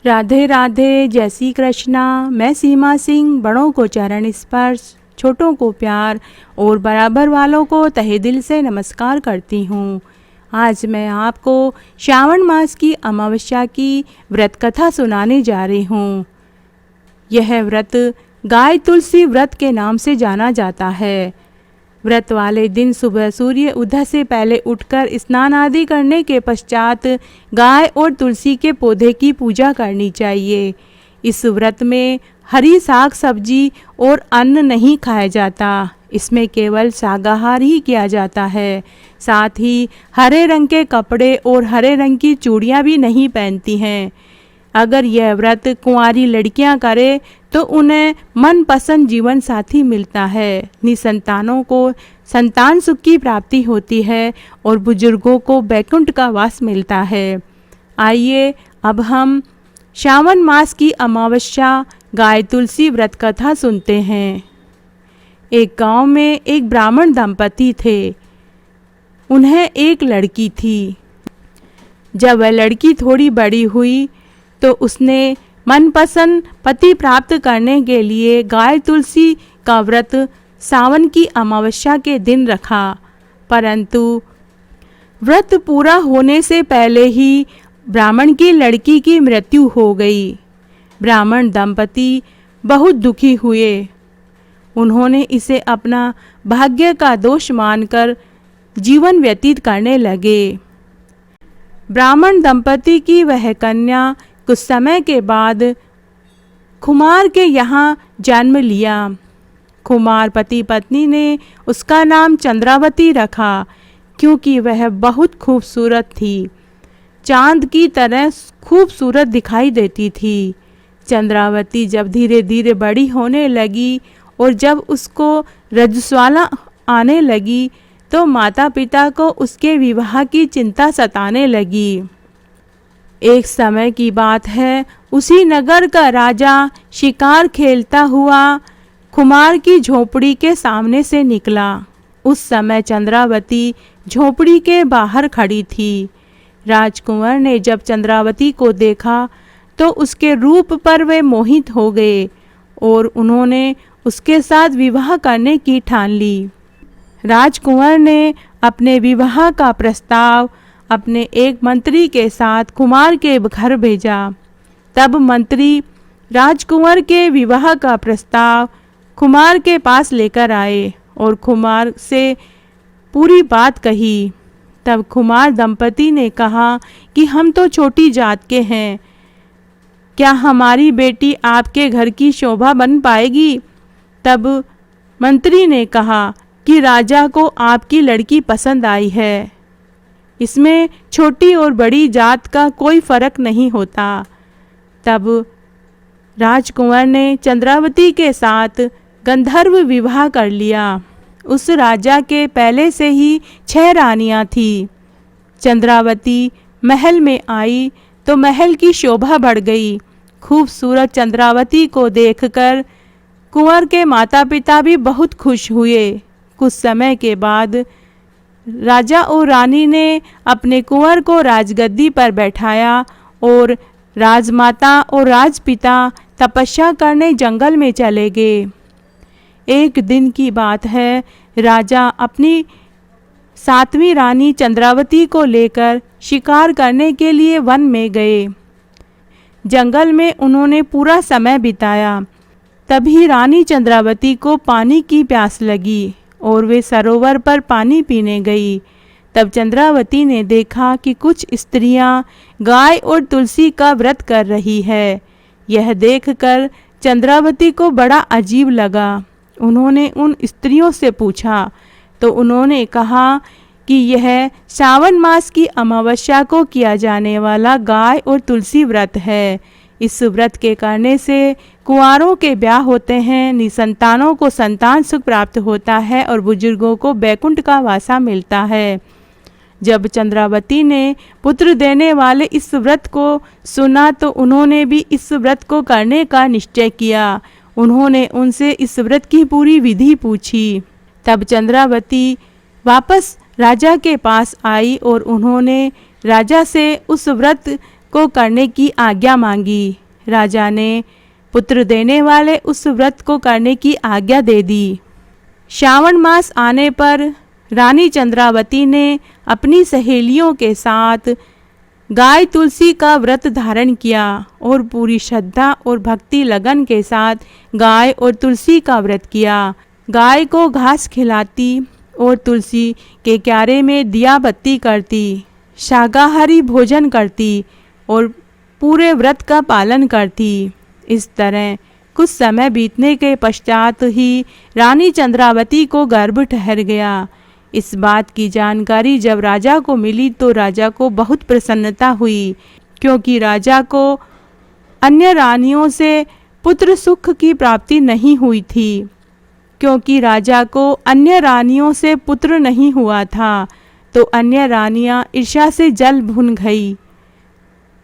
राधे राधे, जय श्री कृष्णा। मैं सीमा सिंह बड़ों को चरण स्पर्श, छोटों को प्यार और बराबर वालों को तहे दिल से नमस्कार करती हूँ। आज मैं आपको श्रावण मास की अमावस्या की व्रत कथा सुनाने जा रही हूँ। यह व्रत गाय तुलसी व्रत के नाम से जाना जाता है। व्रत वाले दिन सुबह सूर्य उदय से पहले उठकर स्नान आदि करने के पश्चात गाय और तुलसी के पौधे की पूजा करनी चाहिए। इस व्रत में हरी साग सब्जी और अन्न नहीं खाया जाता। इसमें केवल शाकाहार ही किया जाता है। साथ ही हरे रंग के कपड़े और हरे रंग की चूड़ियाँ भी नहीं पहनती हैं। अगर यह व्रत कुंवारी लड़कियां करें तो उन्हें मनपसंद जीवन साथी मिलता है। निसंतानों को संतान सुख की प्राप्ति होती है और बुजुर्गों को बैकुंठ का वास मिलता है। आइए अब हम श्रावण मास की अमावस्या गाय तुलसी व्रत कथा सुनते हैं। एक गांव में एक ब्राह्मण दंपति थे। उन्हें एक लड़की थी। जब वह लड़की थोड़ी बड़ी हुई तो उसने मनपसंद पति प्राप्त करने के लिए गाय तुलसी का व्रत सावन की अमावस्या के दिन रखा, परंतु व्रत पूरा होने से पहले ही ब्राह्मण की लड़की की मृत्यु हो गई। ब्राह्मण दंपति बहुत दुखी हुए। उन्होंने इसे अपना भाग्य का दोष मानकर जीवन व्यतीत करने लगे। ब्राह्मण दंपति की वह कन्या कुछ समय के बाद खुमार के यहाँ जन्म लिया। खुमार पति पत्नी ने उसका नाम चंद्रावती रखा, क्योंकि वह बहुत खूबसूरत थी। चांद की तरह खूबसूरत दिखाई देती थी। चंद्रावती जब धीरे धीरे बड़ी होने लगी और जब उसको रजस्वाला आने लगी तो माता पिता को उसके विवाह की चिंता सताने लगी। एक समय की बात है, उसी नगर का राजा शिकार खेलता हुआ खुमार की झोपड़ी के सामने से निकला। उस समय चंद्रावती झोपड़ी के बाहर खड़ी थी। राजकुंवर ने जब चंद्रावती को देखा तो उसके रूप पर वे मोहित हो गए और उन्होंने उसके साथ विवाह करने की ठान ली। राजकुंवर ने अपने विवाह का प्रस्ताव अपने एक मंत्री के साथ खुमार के घर भेजा। तब मंत्री राजकुंवर के विवाह का प्रस्ताव खुमार के पास लेकर आए और खुमार से पूरी बात कही। तब खुमार दंपति ने कहा कि हम तो छोटी जात के हैं, क्या हमारी बेटी आपके घर की शोभा बन पाएगी? तब मंत्री ने कहा कि राजा को आपकी लड़की पसंद आई है। इसमें छोटी और बड़ी जात का कोई फर्क नहीं होता। तब राजकुंवर ने चंद्रावती के साथ गंधर्व विवाह कर लिया। उस राजा के पहले से ही 6 रानियां थीं। चंद्रावती महल में आई तो महल की शोभा बढ़ गई। खूबसूरत चंद्रावती को देखकर कुंवर के माता पिता भी बहुत खुश हुए। कुछ समय के बाद राजा और रानी ने अपने कुंवर को राजगद्दी पर बैठाया और राजमाता और राजपिता तपस्या करने जंगल में चले गए। एक दिन की बात है, राजा अपनी 7वीं रानी चंद्रावती को लेकर शिकार करने के लिए वन में गए। जंगल में उन्होंने पूरा समय बिताया। तभी रानी चंद्रावती को पानी की प्यास लगी और वे सरोवर पर पानी पीने गई। तब चंद्रावती ने देखा कि कुछ स्त्रियां गाय और तुलसी का व्रत कर रही है। यह देखकर चंद्रावती को बड़ा अजीब लगा। उन्होंने उन स्त्रियों से पूछा तो उन्होंने कहा कि यह श्रावण मास की अमावस्या को किया जाने वाला गाय और तुलसी व्रत है। इस व्रत के करने से कुंवारों के ब्याह होते हैं, निसंतानों को संतान सुख प्राप्त होता है और बुजुर्गों को बैकुंठ का वासा मिलता है। जब चंद्रावती ने पुत्र देने वाले इस व्रत को सुना तो उन्होंने भी इस व्रत को करने का निश्चय किया। उन्होंने उनसे इस व्रत की पूरी विधि पूछी। तब चंद्रावती वापस राजा के पास आई और उन्होंने राजा से उस व्रत को करने की आज्ञा मांगी। राजा ने पुत्र देने वाले उस व्रत को करने की आज्ञा दे दी। श्रावण मास आने पर रानी चंद्रावती ने अपनी सहेलियों के साथ गाय तुलसी का व्रत धारण किया और पूरी श्रद्धा और भक्ति लगन के साथ गाय और तुलसी का व्रत किया। गाय को घास खिलाती और तुलसी के क्यारे में दिया बत्ती करती, शाकाहारी भोजन करती और पूरे व्रत का पालन करती। इस तरह कुछ समय बीतने के पश्चात ही रानी चंद्रावती को गर्भ ठहर गया। इस बात की जानकारी जब राजा को मिली तो राजा को बहुत प्रसन्नता हुई, क्योंकि राजा को अन्य रानियों से पुत्र सुख की प्राप्ति नहीं हुई थी। क्योंकि राजा को अन्य रानियों से पुत्र नहीं हुआ था, तो अन्य रानियां ईर्ष्या से जल भुन गई।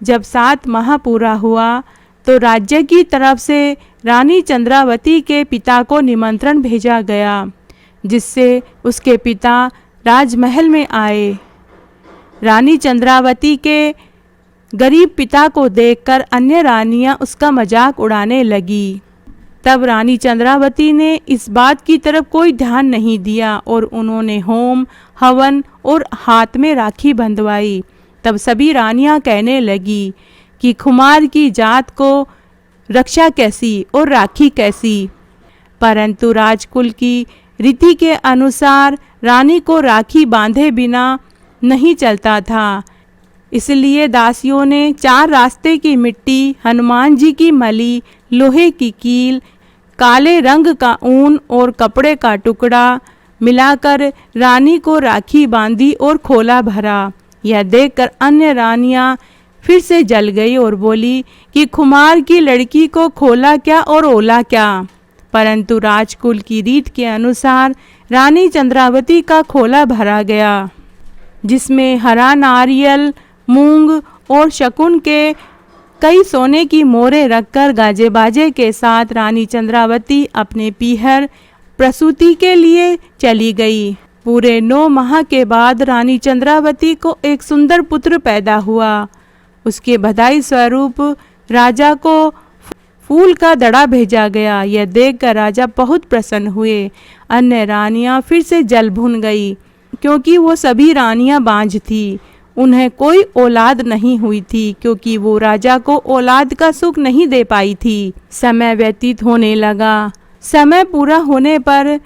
जब 7 माह पूरा हुआ तो राज्य की तरफ से रानी चंद्रावती के पिता को निमंत्रण भेजा गया, जिससे उसके पिता राजमहल में आए। रानी चंद्रावती के गरीब पिता को देखकर अन्य रानियां उसका मजाक उड़ाने लगी। तब रानी चंद्रावती ने इस बात की तरफ कोई ध्यान नहीं दिया और उन्होंने होम हवन और हाथ में राखी बंधवाई। तब सभी रानियां कहने लगी कि खुमार की जात को रक्षा कैसी और राखी कैसी। परंतु राजकुल की रीति के अनुसार रानी को राखी बांधे बिना नहीं चलता था। इसलिए दासियों ने 4 रास्ते की मिट्टी, हनुमान जी की मली, लोहे की कील, काले रंग का ऊन और कपड़े का टुकड़ा मिलाकर रानी को राखी बांधी और खोला भरा। यह देखकर अन्य रानियां फिर से जल गई और बोली कि खुमार की लड़की को खोला क्या और ओला क्या। परंतु राजकुल की रीत के अनुसार रानी चंद्रावती का खोला भरा गया, जिसमें हरा नारियल, मूंग और शकुन के कई सोने की मोहरें रखकर गाजे बाजे के साथ रानी चंद्रावती अपने पीहर प्रसूति के लिए चली गई। पूरे 9 माह के बाद रानी चंद्रावती को एक सुंदर पुत्र पैदा हुआ। उसके बधाई स्वरूप राजा को फूल का दड़ा भेजा गया। यह देखकर राजा बहुत प्रसन्न हुए। अन्य रानियां फिर से जल भुन गई, क्योंकि वो सभी रानियां बांझ थी। उन्हें कोई औलाद नहीं हुई थी, क्योंकि वो राजा को औलाद का सुख नहीं दे पाई थी। समय व्यतीत होने लगा। समय पूरा होने पर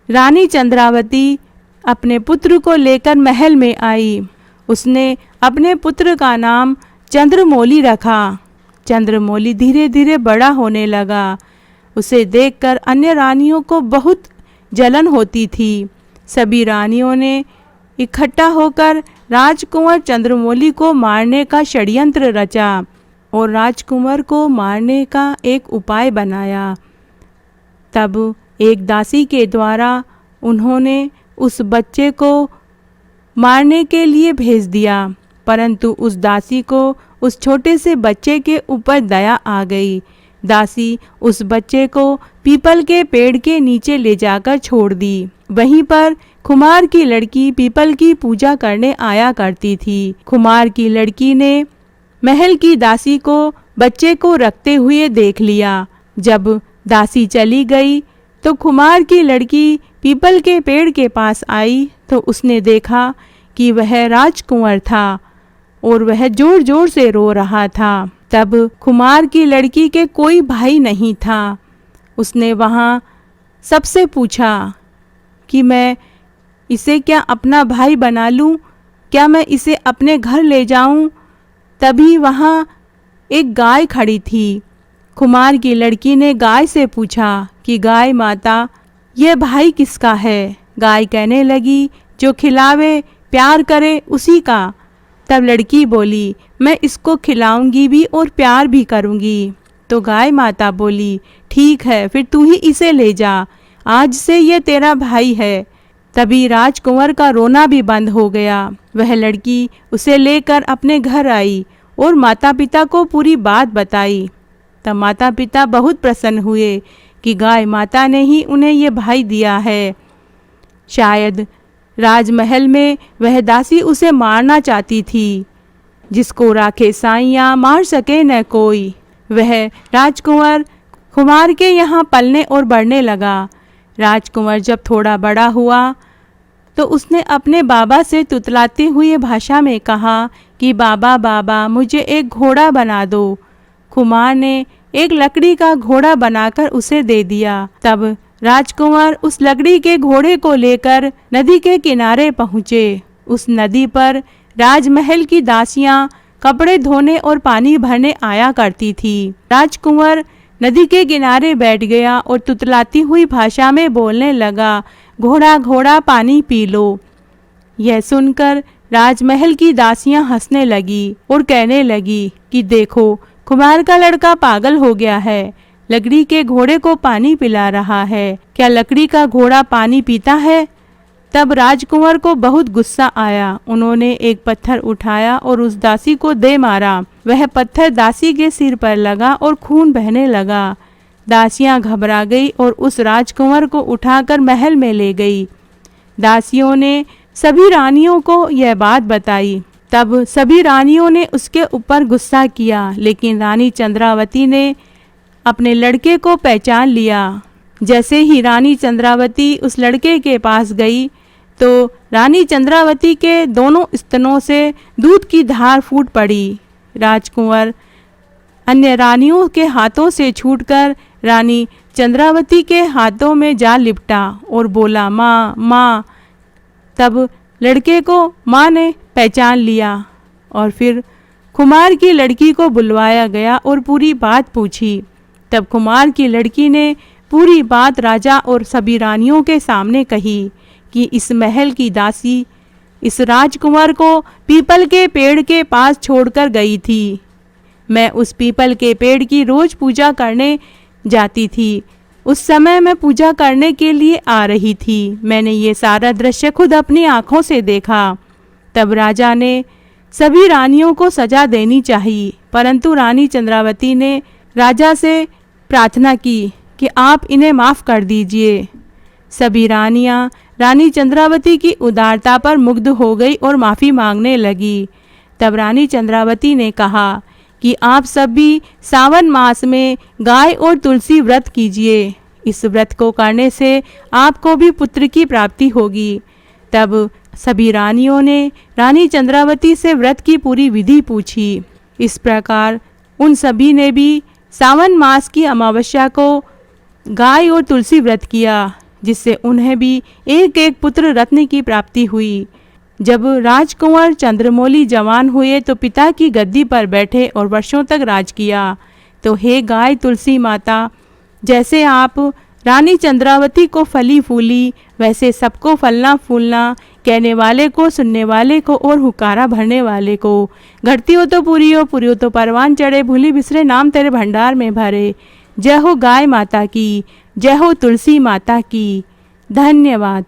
रानी चंद्रावती अपने पुत्र को लेकर महल में आई। उसने अपने पुत्र का नाम चंद्रमौली रखा। चंद्रमौली धीरे धीरे बड़ा होने लगा। उसे देखकर अन्य रानियों को बहुत जलन होती थी। सभी रानियों ने इकट्ठा होकर राजकुंवर चंद्रमौली को मारने का षड्यंत्र रचा और राजकुंवर को मारने का एक उपाय बनाया। तब एक दासी के द्वारा उन्होंने उस बच्चे को मारने के लिए भेज दिया, परंतु उस दासी को उस छोटे से बच्चे के ऊपर दया आ गई। दासी उस बच्चे को पीपल के पेड़ के नीचे ले जाकर छोड़ दी। वहीं पर खुमार की लड़की पीपल की पूजा करने आया करती थी। खुमार की लड़की ने महल की दासी को बच्चे को रखते हुए देख लिया। जब दासी चली गई तो खुमार की लड़की पीपल के पेड़ के पास आई तो उसने देखा कि वह राजकुंवर था और वह जोर जोर से रो रहा था। तब खुमार की लड़की के कोई भाई नहीं था। उसने वहाँ सबसे पूछा कि मैं इसे क्या अपना भाई बना लूं? क्या मैं इसे अपने घर ले जाऊं? तभी वहाँ एक गाय खड़ी थी। खुमार की लड़की ने गाय से पूछा कि गाय माता, यह भाई किसका है? गाय कहने लगी, जो खिलावे प्यार करे उसी का। तब लड़की बोली, मैं इसको खिलाऊंगी भी और प्यार भी करूंगी। तो गाय माता बोली, ठीक है, फिर तू ही इसे ले जा, आज से ये तेरा भाई है। तभी राजकुंवर का रोना भी बंद हो गया। वह लड़की उसे लेकर अपने घर आई और माता पिता को पूरी बात बताई। तब माता पिता बहुत प्रसन्न हुए कि गाय माता ने ही उन्हें ये भाई दिया है। शायद राजमहल में वह दासी उसे मारना चाहती थी। जिसको राखे साइयाँ मार सके न कोई। वह राजकुंवर खुमार के यहाँ पलने और बढ़ने लगा। राजकुंवर जब थोड़ा बड़ा हुआ तो उसने अपने बाबा से तुतलाती हुई भाषा में कहा कि बाबा बाबा मुझे एक घोड़ा बना दो। खुमार ने एक लकड़ी का घोड़ा बनाकर उसे दे दिया। तब राजकुंवर उस लकड़ी के घोड़े को लेकर नदी के किनारे पहुँचे। उस नदी पर राजमहल की दासियां कपड़े धोने और पानी भरने आया करती थी। राजकुंवर नदी के किनारे बैठ गया और तुतलाती हुई भाषा में बोलने लगा, घोड़ा घोड़ा पानी पी लो। यह सुनकर राजमहल की दासियां हंसने लगी और कहने लगी कि देखो, खुमार का लड़का पागल हो गया है, लकड़ी के घोड़े को पानी पिला रहा है। क्या लकड़ी का घोड़ा पानी पीता है? तब राजकुंवर को बहुत गुस्सा आया। उन्होंने एक पत्थर उठाया और उस दासी को दे मारा। वह पत्थर दासी के सिर पर लगा और खून बहने लगा। दासियां घबरा गई और उस राजकुंवर को उठाकर महल में ले गई। दासियों ने सभी रानियों को यह बात बताई। तब सभी रानियों ने उसके ऊपर गुस्सा किया, लेकिन रानी चंद्रावती ने अपने लड़के को पहचान लिया। जैसे ही रानी चंद्रावती उस लड़के के पास गई तो रानी चंद्रावती के दोनों स्तनों से दूध की धार फूट पड़ी। राजकुंवर अन्य रानियों के हाथों से छूटकर रानी चंद्रावती के हाथों में जा लिपटा और बोला, माँ माँ। तब लड़के को माँ ने पहचान लिया और फिर खुमार की लड़की को बुलवाया गया और पूरी बात पूछी। तब खुमार की लड़की ने पूरी बात राजा और सभी रानियों के सामने कही कि इस महल की दासी इस राजकुंवर को पीपल के पेड़ के पास छोड़कर गई थी। मैं उस पीपल के पेड़ की रोज पूजा करने जाती थी। उस समय मैं पूजा करने के लिए आ रही थी। मैंने ये सारा दृश्य खुद अपनी आंखों से देखा। तब राजा ने सभी रानियों को सजा देनी चाहिए, परंतु रानी चंद्रावती ने राजा से प्रार्थना की कि आप इन्हें माफ़ कर दीजिए। सभी रानियां रानी चंद्रावती की उदारता पर मुग्ध हो गई और माफ़ी मांगने लगी। तब रानी चंद्रावती ने कहा कि आप सभी सावन मास में गाय और तुलसी व्रत कीजिए। इस व्रत को करने से आपको भी पुत्र की प्राप्ति होगी। तब सभी रानियों ने रानी चंद्रावती से व्रत की पूरी विधि पूछी। इस प्रकार उन सभी ने भी सावन मास की अमावस्या को गाय और तुलसी व्रत किया, जिससे उन्हें भी एक एक पुत्र रत्न की प्राप्ति हुई। जब राजकुंवर चंद्रमौली जवान हुए तो पिता की गद्दी पर बैठे और वर्षों तक राज किया। तो हे गाय तुलसी माता, जैसे आप रानी चंद्रावती को फली फूली, वैसे सबको फलना फूलना, कहने वाले को, सुनने वाले को और हुकारा भरने वाले को। घटती हो तो पूरी हो तो परवान चढ़े, भूली बिसरे नाम तेरे भंडार में भरे। जय हो गाय माता की, जय हो तुलसी माता की। धन्यवाद।